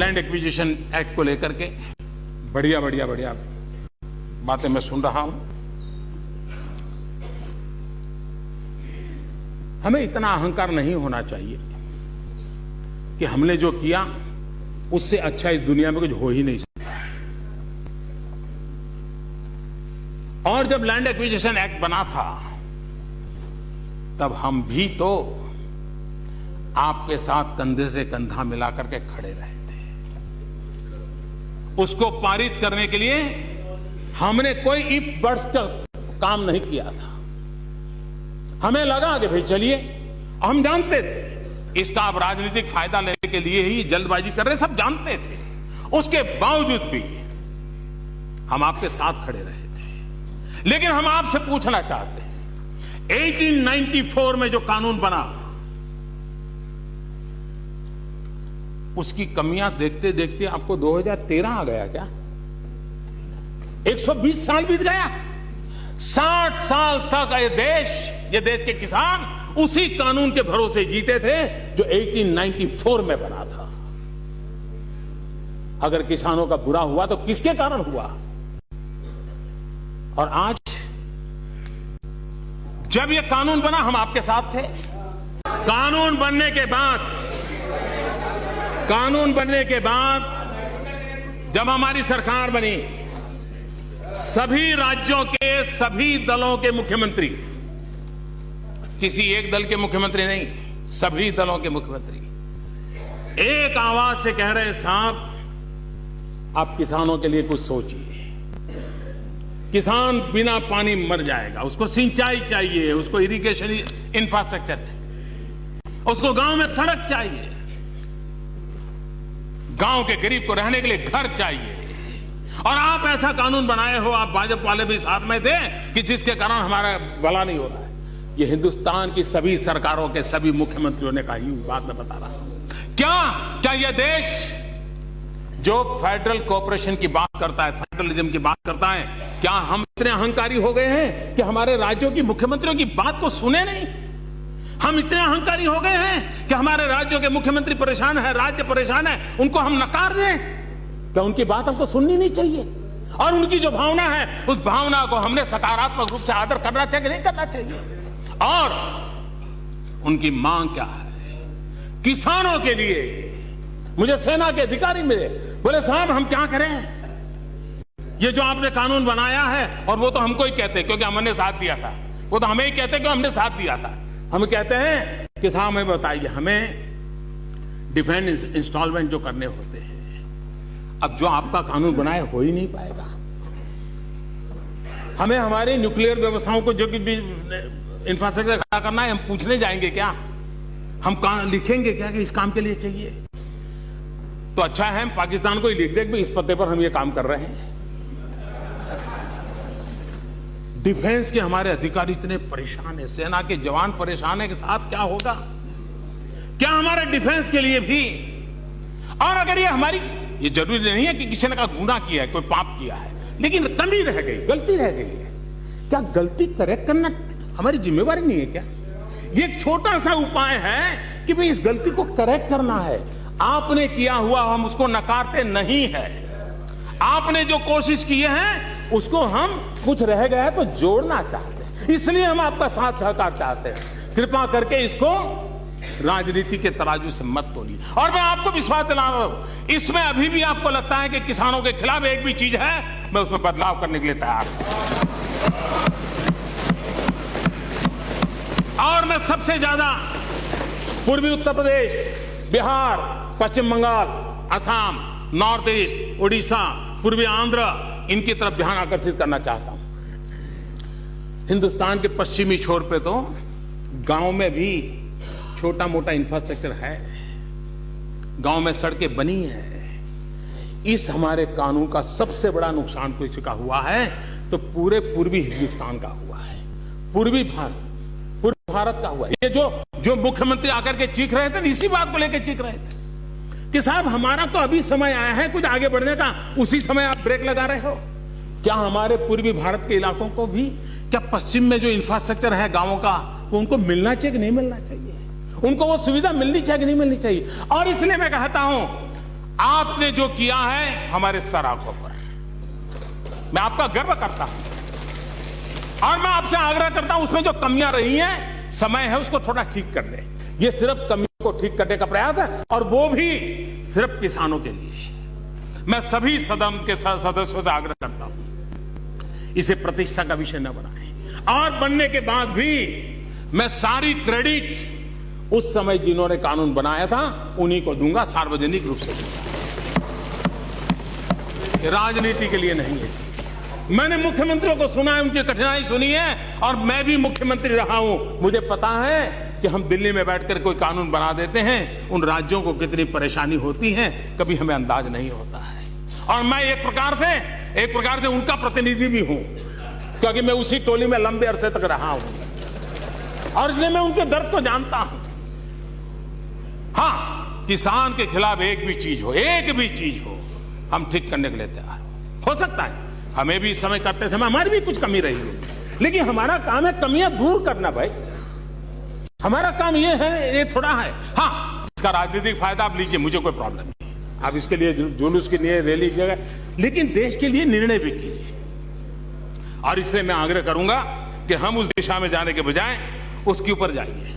Land acquisition act को लेकर के बढ़िया बातें मैं सुन रहा हूं। हमें इतना अहंकार नहीं होना चाहिए कि हमने जो किया उससे अच्छा इस दुनिया में कुछ हो ही नहीं सकता। और जब लैंड एक्विजिशन एक्ट बना था तब हम भी तो आपके साथ कंधे से कंधा मिलाकर के खड़े रहे थे। उसको पारित करने के लिए हमने कोई इफ बट्स का काम नहीं किया था। हमें लगा कि भाई चलिए, हम जानते थे इसका आप राजनीतिक फायदा लेने के लिए ही जल्दबाजी कर रहे, सब जानते थे। उसके बावजूद भी हम आपके साथ खड़े रहे थे। लेकिन हम आपसे पूछना चाहते हैं, 1894 में जो कानून बना उसकी कमियां देखते देखते आपको 2013 आ गया क्या? 120 साल बीत गया। 60 साल तक ये देश के किसान उसी कानून के भरोसे जीते थे जो 1894 में बना था। अगर किसानों का बुरा हुआ तो किसके कारण हुआ? और आज जब ये कानून बना हम आपके साथ थे। कानून बनने के बाद जब हमारी सरकार बनी, सभी राज्यों के सभी दलों के मुख्यमंत्री, किसी एक दल के मुख्यमंत्री नहीं, सभी दलों के मुख्यमंत्री एक आवाज से कह रहे, साहब आप किसानों के लिए कुछ सोचिए। किसान बिना पानी मर जाएगा, उसको सिंचाई चाहिए, उसको इरिगेशन इंफ्रास्ट्रक्चर चाहिए, उसको गांव में सड़क चाहिए, गांव के गरीब को रहने के लिए घर चाहिए। और आप ऐसा कानून बनाए हो, आप भाजपा वाले भी साथ में थे, कि जिसके कारण हमारा भला नहीं हो रहा है। ये हिंदुस्तान की सभी सरकारों के सभी मुख्यमंत्रियों ने कही बात मैं बता रहा हूं। क्या यह देश जो फेडरल कोऑपरेशन की बात करता है, फेडरलिज्म की बात करता है, क्या हम इतने अहंकारी हो गए हैं कि हमारे राज्यों की मुख्यमंत्रियों की बात को सुने नहीं? हम इतने अहंकारी हो गए हैं कि हमारे राज्यों के मुख्यमंत्री परेशान है, राज्य परेशान है, उनको हम नकार दें? क्या उनकी बात हमको सुननी नहीं चाहिए? और उनकी जो भावना है, उस भावना को हमने सकारात्मक रूप से आदर करना चाहिए, नहीं करना चाहिए? और उनकी मांग क्या है? किसानों के लिए मुझे सेना के अधिकारी मिले, बोले साहब हम क्या करें, ये जो आपने कानून बनाया है, और वो तो हमको ही कहते क्योंकि हमने साथ दिया था, वो तो हमें ही कहते क्योंकि हमने साथ दिया था। हम कहते हैं कि साहब हमें बताइए, हमें डिफेंस इंस्टॉलमेंट जो करने होते हैं, अब जो आपका कानून बनाए हो ही नहीं पाएगा। हमें हमारी न्यूक्लियर व्यवस्थाओं को जो कि इंफ्रास्ट्रक्चर खड़ा करना है, हम पूछने जाएंगे क्या? हम लिखेंगे क्या कि इस काम के लिए चाहिए? तो अच्छा है हम पाकिस्तान को ही लिख दें कि इस पते पर हम ये काम कर रहे हैं। डिफेंस के हमारे अधिकारी इतने परेशान है, सेना के जवान परेशान है कि साहब क्या होगा? क्या हमारे डिफेंस के लिए भी? और अगर ये जरूरी नहीं है कि किसी ने का गुनाह किया है, कोई पाप किया है, लेकिन कमी रह गई, गलती रह गई है, क्या गलती करेक्ट करना हमारी जिम्मेवारी नहीं है क्या? ये एक छोटा सा उपाय है कि भाई इस गलती को करेक्ट करना है। आपने किया हुआ हम उसको नकारते नहीं है, आपने जो कोशिश की है उसको हम कुछ रह गया है तो जोड़ना चाहते हैं, इसलिए हम आपका साथ सहकार चाहते हैं। कृपा करके इसको राजनीति के तराजू से मत तोलिए। और मैं आपको विश्वास दिला रहा हूं, इसमें अभी भी आपको लगता है कि किसानों के खिलाफ एक भी चीज है, मैं उसमें बदलाव करने के लिए तैयार हूं। और मैं सबसे ज्यादा पूर्वी उत्तर प्रदेश, बिहार, पश्चिम बंगाल, असम, नॉर्थ ईस्ट, उड़ीसा, पूर्वी आंध्र, इनकी तरफ ध्यान आकर्षित करना चाहता हूं। हिंदुस्तान के पश्चिमी छोर पे तो गांव में भी छोटा मोटा इंफ्रास्ट्रक्चर है, गांव में सड़कें बनी है। इस हमारे कानून का सबसे बड़ा नुकसान किसी का हुआ है तो पूरे पूर्वी हिंदुस्तान का हुआ है, पूर्वी भारत का हुआ है। ये जो मुख्यमंत्री आकर के चीख रहे थे, इसी बात को लेकर चीख रहे थे कि साहब हमारा तो अभी समय आया है कुछ आगे बढ़ने का, उसी समय आप ब्रेक लगा रहे हो। क्या हमारे पूर्वी भारत के इलाकों को भी, क्या पश्चिम में जो इंफ्रास्ट्रक्चर है गांवों का, वो उनको मिलना चाहिए कि नहीं मिलना चाहिए? उनको वो सुविधा मिलनी चाहिए कि नहीं मिलनी चाहिए? और इसलिए मैं कहता हूं, आपने जो किया है हमारे सर आंखों पर, मैं आपका गर्व करता हूं और मैं आपसे आग्रह करता हूं उसमें जो कमियां रही हैं, समय है उसको थोड़ा ठीक कर ले। ये सिर्फ कमियों को ठीक करने का प्रयास है और वो भी सिर्फ किसानों के लिए। मैं सभी सदन के सदस्यों से आग्रह करता हूं इसे प्रतिष्ठा का विषय न बनाएं और बनने के बाद भी मैं सारी क्रेडिट उस समय जिन्होंने कानून बनाया था उन्हीं को दूंगा, सार्वजनिक रूप से दूंगा। राजनीति के लिए नहीं है। मैंने मुख्यमंत्रियों को सुना है, उनकी कठिनाई सुनी है और मैं भी मुख्यमंत्री रहा हूं। मुझे पता है कि हम दिल्ली में बैठकर कोई कानून बना देते हैं, उन राज्यों को कितनी परेशानी होती है कभी हमें अंदाज नहीं होता है। और मैं एक प्रकार से उनका प्रतिनिधि भी हूं, क्योंकि मैं उसी टोली में लंबे अरसे तक रहा हूं और इसलिए मैं उनके दर्द को जानता हूं। हां, किसान के खिलाफ एक भी चीज हो हम ठीक करने के लिए तैयार हो सकता है हमें भी समय करते समय हमारी भी कुछ कमी रही हो, लेकिन हमारा काम है कमियां दूर करना। भाई हमारा काम ये है, ये थोड़ा है। हाँ, इसका राजनीतिक फायदा आप लीजिए, मुझे कोई प्रॉब्लम नहीं, आप इसके लिए जुलूस के लिए रैली कीजिएगा, लेकिन देश के लिए निर्णय भी कीजिए। और इसलिए मैं आग्रह करूंगा कि हम उस दिशा में जाने के बजाय उसके ऊपर जाइए।